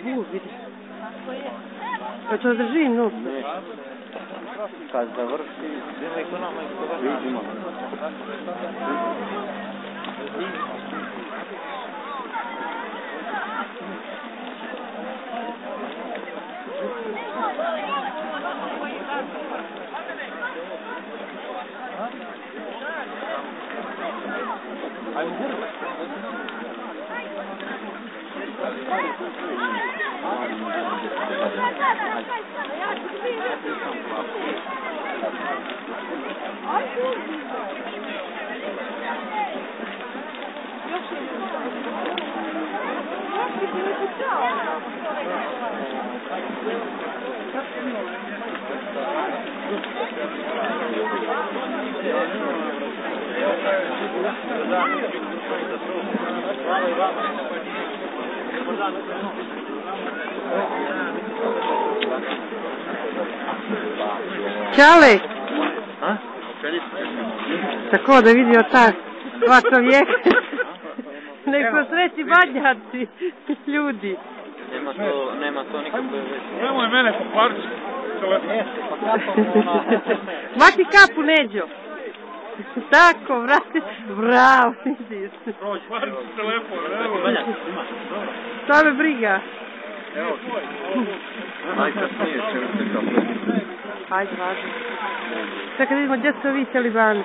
Bul, vidi. To držim, no. Kad završi, vidimo. Čale! Tako da vidio ta dva čovjeka. Neko sreći badnjaci ljudi. Nema to nikakve veze. Nemoj mene popariti. Mati kapu, Neđo. Tako, vrati. Bravo, vidiš. Popariti telefon, evo. Šta me briga? Evo. Najkasnije će mi se kapati. Ajde, važno. Čekaj da vidimo gdje su ovi talibani.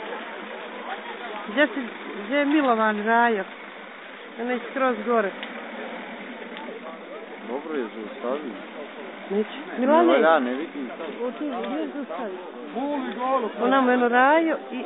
Gdje je Milovan Rajo? Ona je skroz gore. Dobro je zaustavio. Neću. Milane? Ne valja, ne vidim. Gdje je zaustavio? Onamo jedno Rajo i...